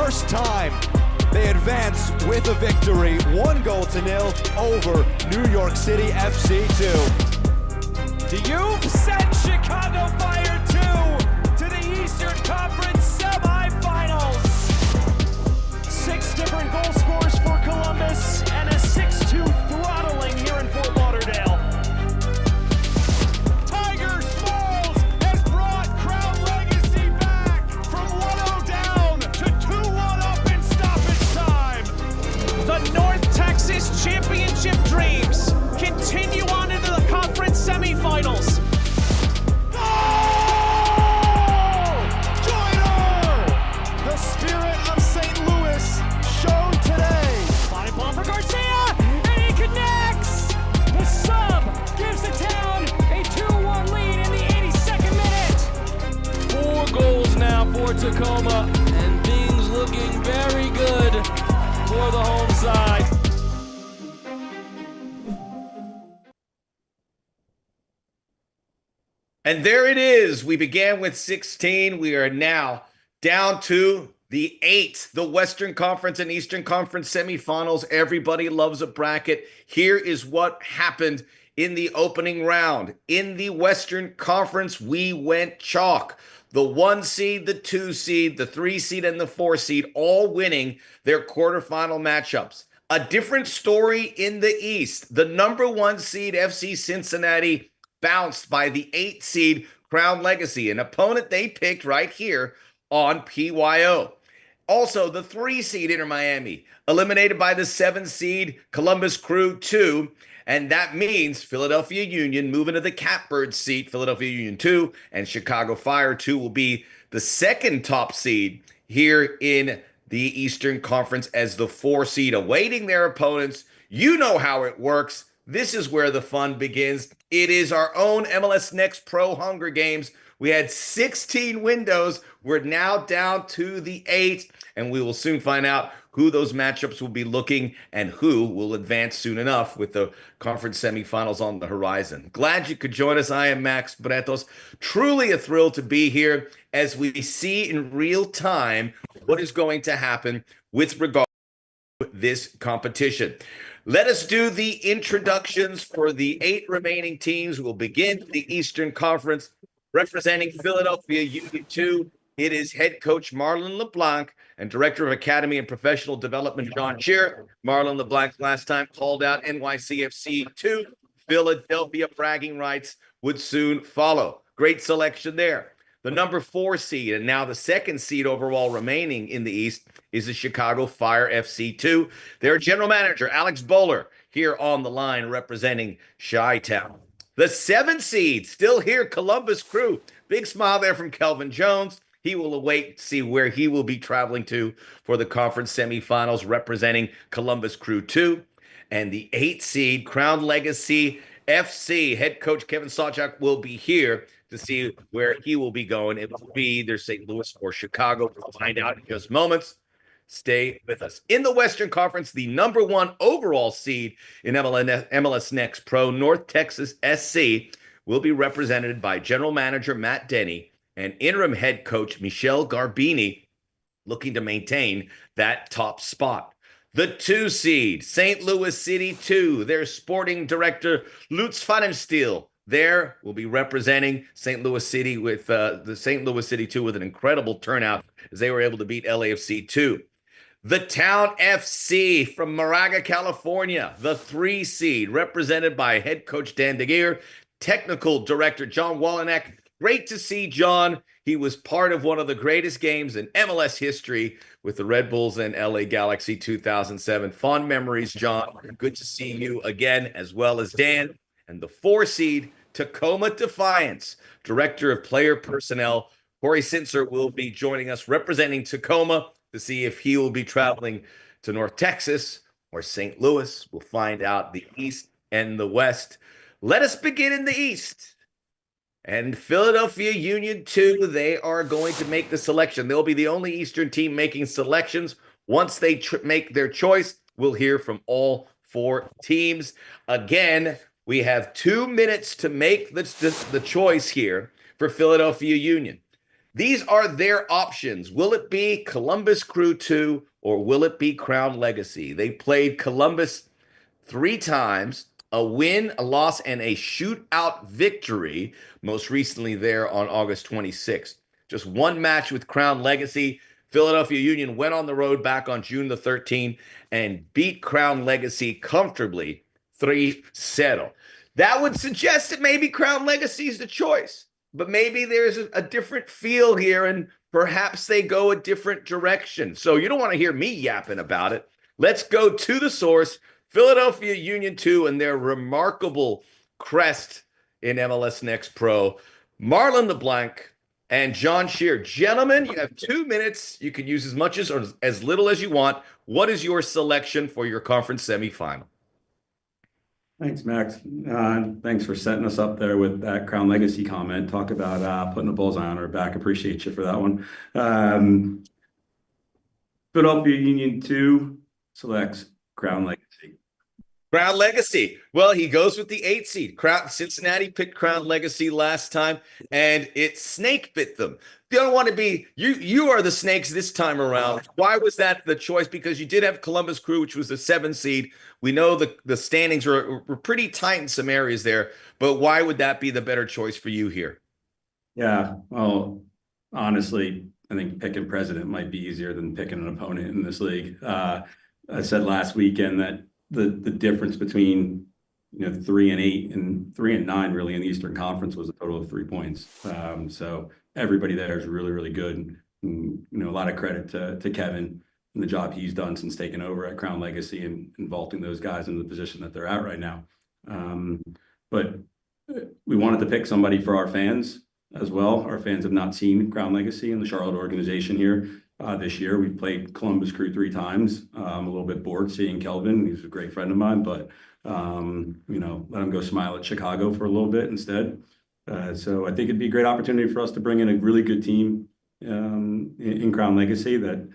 first time they advance with a victory, 1-0 over New York City FC 2. You've sent Chicago Fire 2 to the Eastern Conference semifinals. 6 different goal scorers for Columbus and a 6-2 throttling here in Fort Lauderdale. Tiger Smalls has brought Crown Legacy back from 1-0 down to 2-1 up in stoppage time. The North Texas Championship dreams continue on into the conference semifinals. The spirit of St. Louis shown today. Flying ball for Garcia, and he connects! The sub gives the town a 2-1 lead in the 82nd minute. 4 goals now for Tacoma, and things looking very good for the home side. And there it is. We began with 16. We are now down to the 8th, the Western Conference and Eastern Conference semifinals. Everybody loves a bracket. Here is what happened in the opening round. In the Western Conference, we went chalk. The 1 seed, the 2 seed, the 3 seed, and the 4 seed all winning their quarterfinal matchups. A different story in the East. The number 1 seed, FC Cincinnati, bounced by the 8 seed Crown Legacy, an opponent they picked right here on PYO. Also, the 3 seed Inter Miami, eliminated by the 7 seed Columbus Crew 2, and that means Philadelphia Union moving to the Catbird seat. Philadelphia Union 2 and Chicago Fire 2 will be the second top seed here in the Eastern Conference as the 4 seed, awaiting their opponents. You know how it works. This is where the fun begins. It is our own MLS Next Pro Hunger Games. We had 16 windows. We're now down to the 8th, and we will soon find out who those matchups will be looking and who will advance soon enough with the conference semifinals on the horizon. Glad you could join us. I am Max Bretos. Truly a thrill to be here as we see in real time what is going to happen with regard to this competition. Let us do the introductions for the 8 remaining teams. We'll begin the Eastern Conference. Representing Philadelphia Union 2, it is head coach Marlon LeBlanc and director of academy and professional development John Shearer. Marlon LeBlanc last time called out NYCFC 2. Philadelphia bragging rights would soon follow. Great selection there. The number 4 seed and now the 2nd seed overall remaining in the East is the Chicago Fire FC 2. Their general manager, Alex Bowler, here on the line representing Chi-Town. The 7 seed, still here, Columbus Crew. Big smile there from Kelvin Jones. He will await to see where he will be traveling to for the conference semifinals representing Columbus Crew 2. And the 8 seed, Crown Legacy FC. Head coach Kevin Sawchuk will be here to see where he will be going. It will be either St. Louis or Chicago. We'll find out in just moments. Stay with us. In the Western Conference, the number 1 overall seed in MLS Next Pro, North Texas SC, will be represented by general manager Matt Denny and interim head coach Michelle Garbini, looking to maintain that top spot. The 2 seed, St. Louis City 2, their sporting director Lutz Pfannenstiel, there will be representing St. Louis City with the St. Louis City 2 with an incredible turnout as they were able to beat LAFC 2. The Town FC from Moraga, California, the 3 seed, represented by head coach Dan DeGeer, technical director John Walenek. Great to see John. He was part of one of the greatest games in MLS history with the Red Bulls and LA Galaxy 2007. Fond memories, John. Good to see you again, as well as Dan. And the 4 seed, Tacoma Defiance, director of player personnel, Corey Sintzer, will be joining us representing Tacoma to see if he will be traveling to North Texas or St. Louis. We'll find out the East and the West. Let us begin in the East. And Philadelphia Union 2, they are going to make the selection. They'll be the only Eastern team making selections. Once they make their choice, we'll hear from all 4 teams. Again, we have 2 minutes to make the choice here for Philadelphia Union. These are their options. Will it be Columbus Crew 2 or will it be Crown Legacy? They played Columbus 3 times, a win, a loss, and a shootout victory, most recently there on August 26th. Just one match with Crown Legacy. Philadelphia Union went on the road back on June the 13th and beat Crown Legacy comfortably 3-0. That would suggest that maybe Crown Legacy is the choice, but maybe there's a different feel here and perhaps they go a different direction. So you don't want to hear me yapping about it. Let's go to the source. Philadelphia Union 2 and their remarkable crest in MLS Next Pro. Marlon LeBlanc and John Shear. Gentlemen, you have 2 minutes. You can use as much as or as little as you want. What is your selection for your conference semifinal? Thanks, Max. Thanks for setting us up there with that Crown Legacy comment. Talk about putting a bullseye on our back. Appreciate you for that one. Philadelphia Union 2 selects Crown Legacy. Crown Legacy. Well, he goes with the 8 seed. Cincinnati picked Crown Legacy last time, and it snake bit them. You don't want to be you are the snakes this time around. Why was that the choice? Because you did have Columbus Crew, which was the 7 seed. We know the standings were pretty tight in some areas there, but why would that be the better choice for you here? Yeah, well, honestly, I think picking president might be easier than picking an opponent in this league. I said last weekend that the difference between 3-8 and 3-9 really in the Eastern Conference was a total of 3 points. So everybody there is really, really good. And, a lot of credit to Kevin and the job he's done since taking over at Crown Legacy and vaulting those guys into the position that they're at right now. But we wanted to pick somebody for our fans as well. Our fans have not seen Crown Legacy and the Charlotte organization here. This year, we've played Columbus Crew 3 times. I'm a little bit bored seeing Kelvin. He's a great friend of mine, but, let him go smile at Chicago for a little bit instead. So I think it'd be a great opportunity for us to bring in a really good team in Crown Legacy that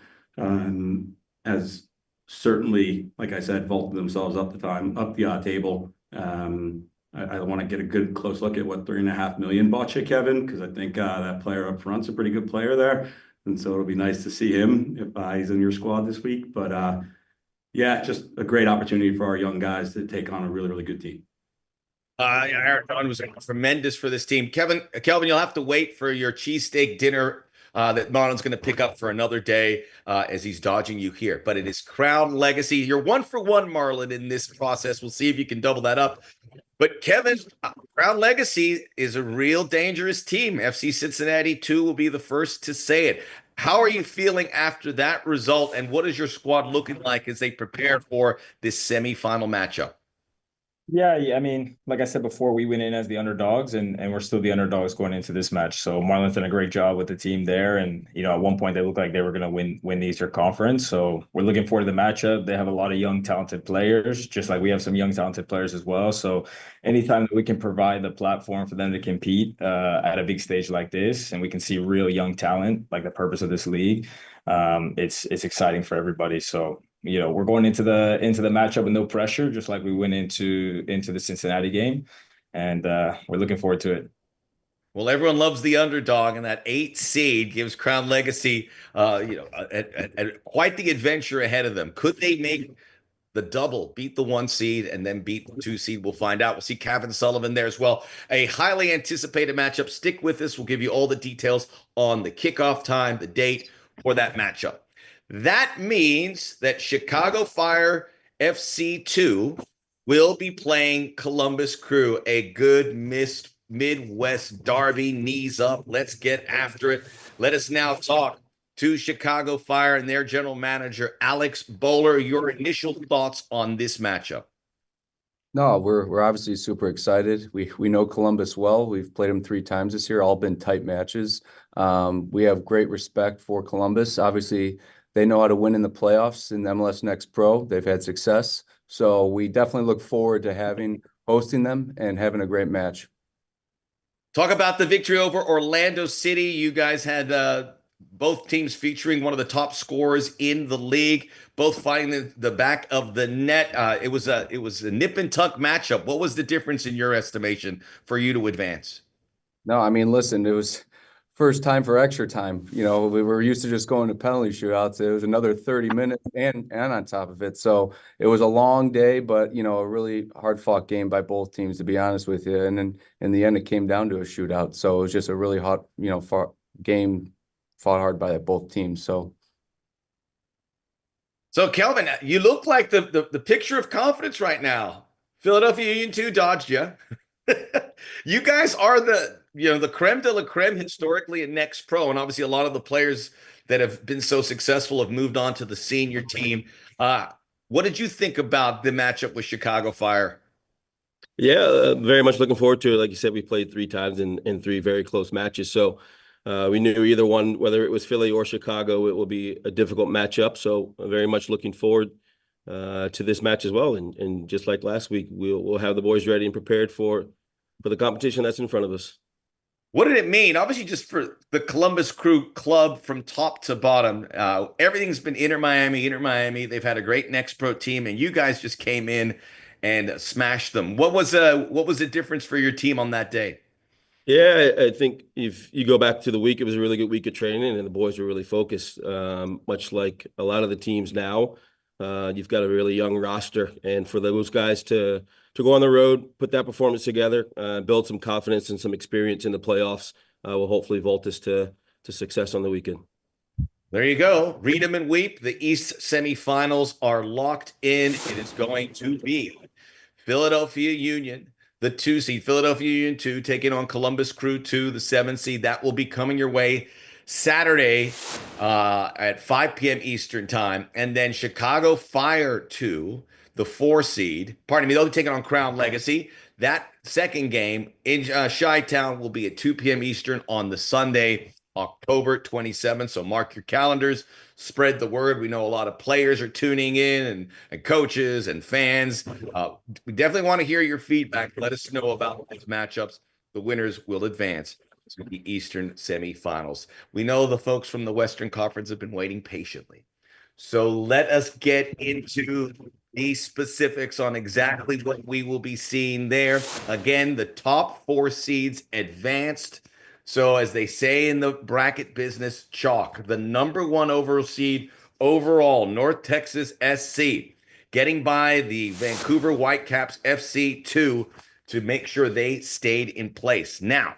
has certainly, like I said, vaulted themselves up the odd table. I want to get a good close look at what $3.5 million bought you, Kevin, because I think that player up front's a pretty good player there. And so it'll be nice to see him if he's in your squad this week. But yeah, just a great opportunity for our young guys to take on a really, really good team. Aaron Don was tremendous for this team. Kelvin, you'll have to wait for your cheesesteak dinner that Marlon's going to pick up for another day as he's dodging you here. But it is Crown Legacy. You're 1 for 1, Marlon, in this process. We'll see if you can double that up. But Kevin, Crown Legacy is a real dangerous team. FC Cincinnati 2 will be the first to say it. How are you feeling after that result, and what is your squad looking like as they prepare for this semifinal matchup? Yeah, I mean, like I said before, we went in as the underdogs, and we're still the underdogs going into this match. So Marlon's done a great job with the team there, and at one point they looked like they were going to win the Eastern Conference. So we're looking forward to the matchup. They have a lot of young, talented players, just like we have some young, talented players as well. So anytime that we can provide the platform for them to compete at a big stage like this, and we can see real young talent, like the purpose of this league, it's exciting for everybody. So we're going into the matchup with no pressure, just like we went into the Cincinnati game, and we're looking forward to it. Well, everyone loves the underdog, and that 8 seed gives Crown Legacy, quite the adventure ahead of them. Could they make the double, beat the 1 seed, and then beat the 2 seed? We'll find out. We'll see Kevin Sullivan there as well. A highly anticipated matchup. Stick with us. We'll give you all the details on the kickoff time, the date for that matchup. That means that Chicago Fire FC 2 will be playing Columbus Crew, a good Midwest derby, knees up. Let's get after it. Let us now talk to Chicago Fire and their general manager, Alex Bowler. Your initial thoughts on this matchup? No, we're obviously super excited. We know Columbus well. We've played them 3 times this year, all been tight matches. We have great respect for Columbus. Obviously, they know how to win in the playoffs in MLS Next Pro. They've had success. So we definitely look forward to hosting them and having a great match. Talk about the victory over Orlando City. You guys had both teams featuring one of the top scorers in the league, both fighting the back of the net. It was a nip and tuck matchup. What was the difference in your estimation for you to advance? No, I mean, listen, it was first time for extra time. You know, we were used to just going to penalty shootouts. It was another 30 minutes and on top of it. So it was a long day, but, you know, a really hard fought game by both teams, to be honest with you. And then in the end, it came down to a shootout. So it was just a really hot, you know, game fought hard by both teams. So Kelvin, you look like the picture of confidence right now. Philadelphia Union 2 dodged you. You guys are the creme de la creme historically in Next Pro, and obviously a lot of the players that have been so successful have moved on to the senior team. What did you think about the matchup with Chicago Fire? Yeah, very much looking forward to it. Like you said, we played 3 times in 3 very close matches. So we knew either one, whether it was Philly or Chicago, it will be a difficult matchup. So very much looking forward to this match as well. And just like last week, we'll have the boys ready and prepared for the competition that's in front of us. What did it mean? Obviously, just for the Columbus Crew club from top to bottom, everything's been Inter Miami. They've had a great Next Pro team, and you guys just came in and smashed them. What was the difference for your team on that day? Yeah, I think if you go back to the week, it was a really good week of training, and the boys were really focused. Much like a lot of the teams now, you've got a really young roster, and for those guys to go on the road, put that performance together, build some confidence and some experience in the playoffs, will hopefully vault us to success on the weekend. There you go. Read 'em and weep. The East semifinals are locked in. It is going to be Philadelphia Union, the 2 seed, Philadelphia Union 2, taking on Columbus Crew 2, the 7 seed. That will be coming your way Saturday at 5 p.m. Eastern time. And then Chicago Fire 2, the 4 seed. Pardon me, they'll be taking on Crown Legacy. That second game in Chi-Town will be at 2 p.m. Eastern on the Sunday, October 27th. So mark your calendars, spread the word. We know a lot of players are tuning in and coaches and fans. We definitely want to hear your feedback. Let us know about these matchups. The winners will advance to the Eastern semifinals. We know the folks from the Western Conference have been waiting patiently. So let us get into the specifics on exactly what we will be seeing there. Again, the top 4 seeds advanced. So as they say in the bracket business, chalk, the number 1 overall seed overall, North Texas SC, getting by the Vancouver Whitecaps FC 2 to make sure they stayed in place. Now,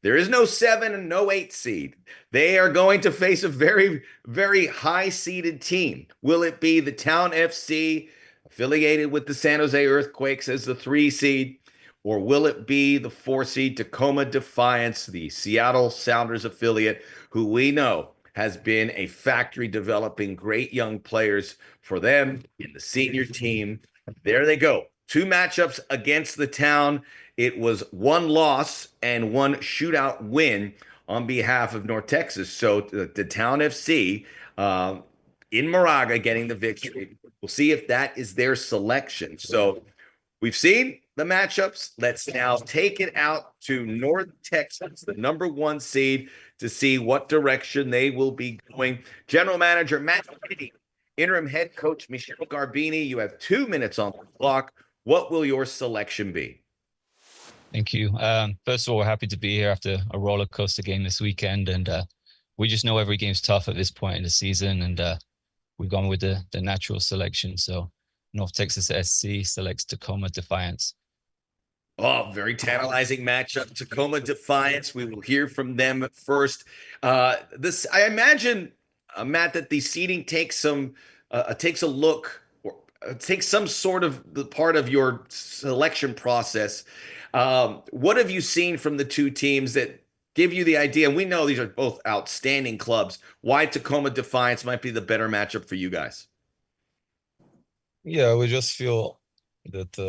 there is no 7 and no 8 seed. They are going to face a very, very high-seeded team. Will it be the Town FC, affiliated with the San Jose Earthquakes, as the 3 seed? Or will it be the 4 seed Tacoma Defiance, the Seattle Sounders affiliate, who we know has been a factory developing great young players for them in the senior team? There they go. 2 matchups against the Town. It was 1 loss and 1 shootout win on behalf of North Texas. So the Town FC in Moraga getting the victory. We'll see if that is their selection. So we've seen the matchups. Let's now take it out to North Texas, the number 1 seed, to see what direction they will be going. General Manager Matt Kennedy, interim head coach Michelle Garbini, you have 2 minutes on the clock. What will your selection be? Thank you. First of all, we're happy to be here after a roller coaster game this weekend. And we just know every game's tough at this point in the season. And we've gone with the natural selection. So North Texas SC selects Tacoma Defiance. Oh, very tantalizing matchup. Tacoma Defiance. We will hear from them first. I imagine, Matt, that the seeding takes a look, or takes some sort of the part of your selection process. What have you seen from the 2 teams that give you the idea? And we know these are both outstanding clubs. Why Tacoma Defiance might be the better matchup for you guys? Yeah, we just feel that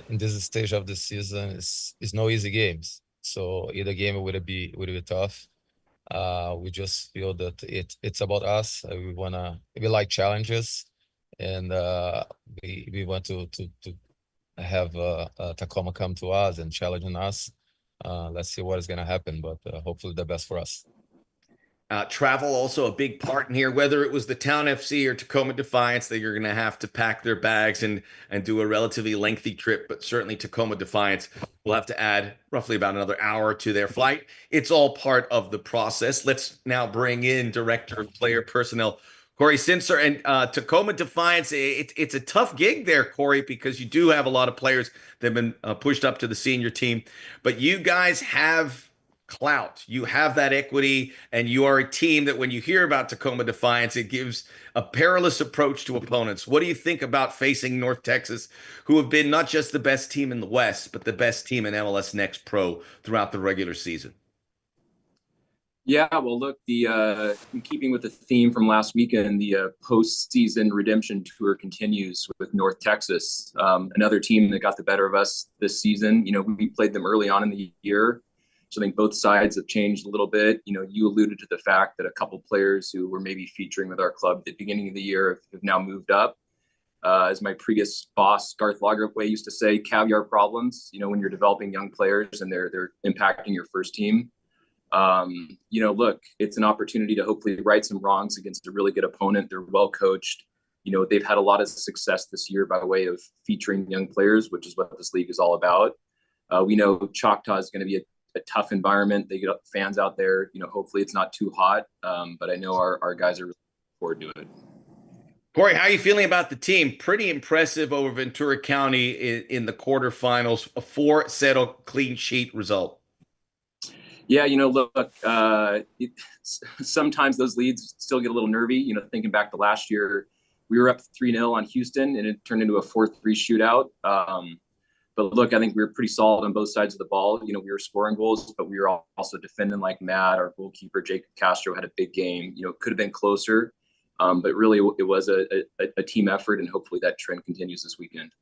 in this stage of the season is no easy games. So either game would be tough. We just feel that it's about us. We like challenges, and we want to have Tacoma come to us and challenging us. Let's see what is going to happen, but hopefully the best for us. Travel also a big part in here, whether it was the Town FC or Tacoma Defiance, that you're going to have to pack their bags and do a relatively lengthy trip, but certainly Tacoma Defiance will have to add roughly about another hour to their flight. It's all part of the process. Let's now bring in Director of Player Personnel, Corey Sincer. And Tacoma Defiance, it's a tough gig there, Corey, because you do have a lot of players that have been pushed up to the senior team, but you guys have clout. You have that equity, and you are a team that when you hear about Tacoma Defiance, it gives a perilous approach to opponents. What do you think about facing North Texas, who have been not just the best team in the West, but the best team in MLS Next Pro throughout the regular season? Yeah, well, look, in keeping with the theme from last weekend, the postseason redemption tour continues with North Texas, another team that got the better of us this season. You know, we played them early on in the year. So I think both sides have changed a little bit. You know, you alluded to the fact that a couple players who were maybe featuring with our club at the beginning of the year have now moved up. As my previous boss, Garth Lagerway, used to say, caviar problems, you know, when you're developing young players and they're impacting your first team. You know, look, it's an opportunity to hopefully right some wrongs against a really good opponent. They're well coached. You know, they've had a lot of success this year by way of featuring young players, which is what this league is all about. We know Choctaw is going to be a tough environment. They get fans out there. You know, hopefully it's not too hot, but I know our guys are really looking forward to it. Corey, how are you feeling about the team? Pretty impressive over Ventura County in the quarterfinals, a 4-0 clean sheet result. Yeah, you know, look, sometimes those leads still get a little nervy. You know, thinking back to last year, we were up 3-0 on Houston, and it turned into a 4-3 shootout. But look, I think we were pretty solid on both sides of the ball. You know, we were scoring goals, but we were also defending like mad. Our goalkeeper, Jacob Castro, had a big game. You know, it could have been closer, but really it was a team effort, and hopefully that trend continues this weekend.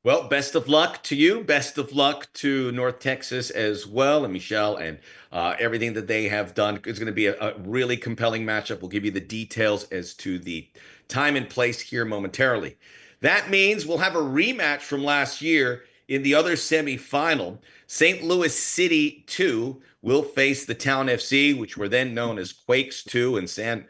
Well, best of luck to you. Best of luck to North Texas as well, and Michelle, and everything that they have done. It's going to be a really compelling matchup. We'll give you the details as to the time and place here momentarily. That means we'll have a rematch from last year in the other semifinal. St. Louis City 2 will face the Town FC, which were then known as Quakes 2, and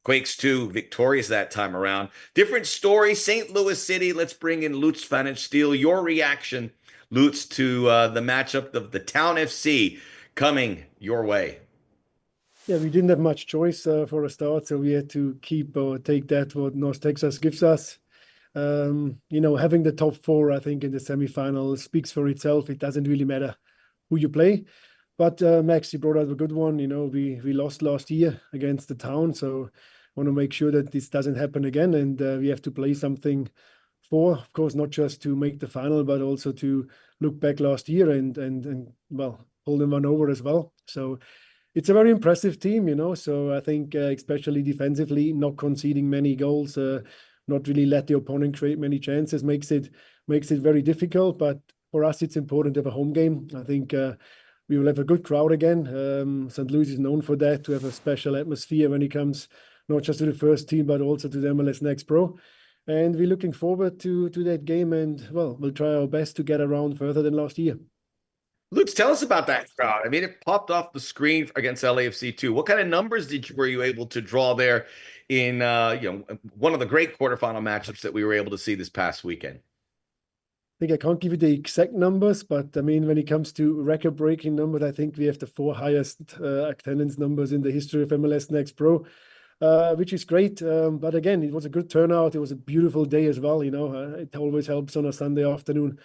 Quakes 2 victorious that time around. Different story, St. Louis City. Let's bring in Lutz Pfannenstiel. Your reaction, Lutz, to the matchup of the Town FC coming your way. Yeah, we didn't have much choice for a start, so we had to keep or take that what North Texas gives us. You know, having the top four, I think, in the semifinal speaks for itself. It doesn't really matter who you play. But Max, you brought out a good one. You know, we lost last year against the Town, so want to make sure that this doesn't happen again. And we have to play something for, of course, not just to make the final, but also to look back last year and well, hold them one over as well. So it's a very impressive team, you know. So I think especially defensively, not conceding many goals, not really let the opponent create many chances makes it very difficult. But for us, it's important to have a home game. I think we will have a good crowd again. St. Louis is known for that, to have a special atmosphere when it comes not just to the first team, but also to the MLS Next Pro. And we're looking forward to that game. And, well, we'll try our best to get around further than last year. Lutz, tell us about that crowd. I mean, it popped off the screen against LAFC too. What kind of numbers were you able to draw there in you know, one of the great quarterfinal matchups that we were able to see this past weekend? I think I can't give you the exact numbers, but I mean, when it comes to record-breaking numbers, I think we have the 4 highest attendance numbers in the history of MLS Next Pro, which is great. But again, it was a good turnout. It was a beautiful day as well. You know, it always helps on a Sunday afternoon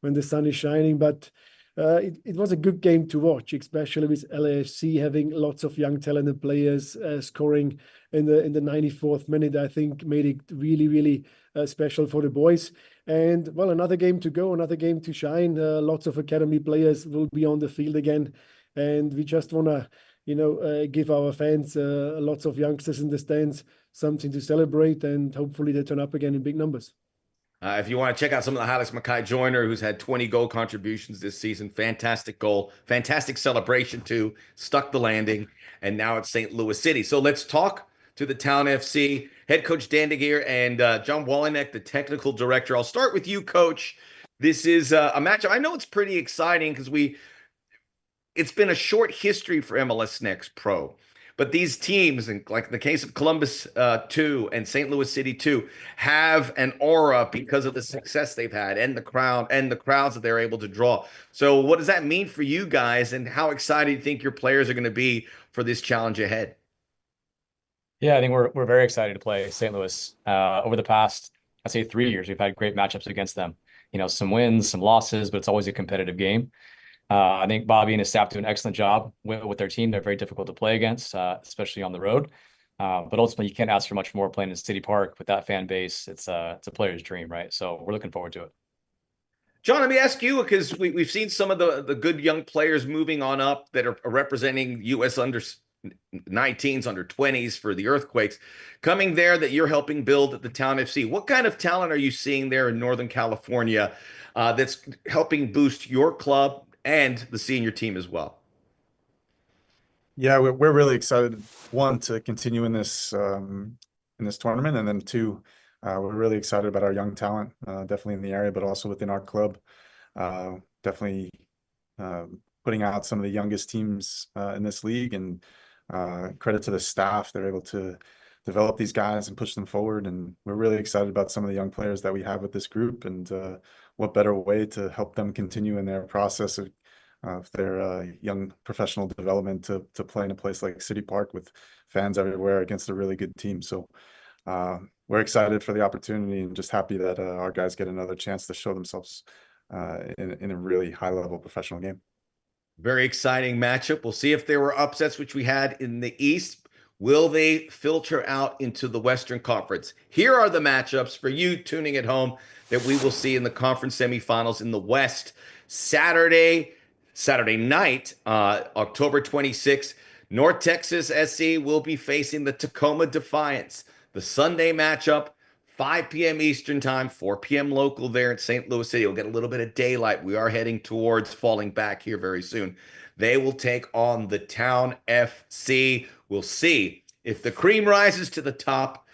when the sun is shining. But it was a good game to watch, especially with LAFC having lots of young talented players scoring in the 94th minute. I think made it really, really special for the boys. And, well, another game to go, another game to shine. Lots of academy players will be on the field again. And we just want to, you know, give our fans, lots of youngsters in the stands, something to celebrate. And hopefully they turn up again in big numbers. If you want to check out some of the highlights, Makai Joyner, who's had 20 goal contributions this season, fantastic goal, fantastic celebration too, stuck the landing, and now it's St. Louis City. So let's talk to the Town FC. Head coach Dan DeGeer and John Wolinek, the technical director. I'll start with you, Coach. This is a matchup. I know it's pretty exciting because it's been a short history for MLS Next Pro. but these teams, and like in the case of Columbus 2 and St. Louis City 2, have an aura because of the success they've had and the crowds that they're able to draw. So what does that mean for you guys, and how excited do you think your players are going to be for this challenge ahead? Yeah, I think we're very excited to play St. Louis. Over the past, I'd say 3 years, we've had great matchups against them. You know, some wins, some losses, but it's always a competitive game. I think Bobby and his staff do an excellent job with their team. They're very difficult to play against, especially on the road. But ultimately, you can't ask for much more playing in City Park with that fan base. It's a player's dream, right? So we're looking forward to it. John, let me ask you, because we've seen some of the good young players moving on up that are representing U.S. under 19s, under 20s for the Earthquakes, coming there that you're helping build at the Town FC. What kind of talent are you seeing there in Northern California that's helping boost your club and the senior team as well? Yeah, we're really excited, one, to continue in this tournament, and then two, we're really excited about our young talent, definitely in the area, but also within our club. Definitely putting out some of the youngest teams in this league, and credit to the staff. They're able to develop these guys and push them forward, and we're really excited about some of the young players that we have with this group, and what better way to help them continue in their process of their young professional development to play in a place like City Park with fans everywhere against a really good team. So we're excited for the opportunity and just happy that our guys get another chance to show themselves in a really high-level professional game. Very exciting matchup. We'll see if there were upsets, which we had in the East. Will they filter out into the Western Conference? Here are the matchups for you tuning at home that we will see in the conference semifinals in the West. Saturday night, October 26th, North Texas SC will be facing the Tacoma Defiance. The Sunday matchup, 5 p.m. Eastern time, 4 p.m. local there in St. Louis City. We'll get a little bit of daylight. We are heading towards falling back here very soon. They will take on the Town FC. We'll see if the cream rises to the top.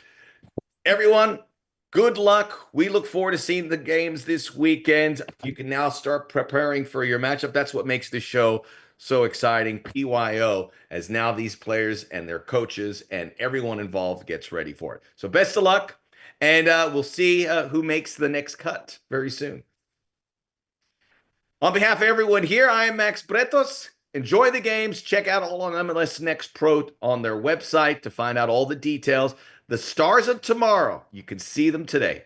Everyone, good luck. We look forward to seeing the games this weekend. You can now start preparing for your matchup. That's what makes this show so exciting. PYO, as now these players and their coaches and everyone involved gets ready for it. So best of luck. And we'll see who makes the next cut very soon. On behalf of everyone here, I am Max Bretos. Enjoy the games. Check out all on MLS Next Pro on their website to find out all the details. The stars of tomorrow, you can see them today.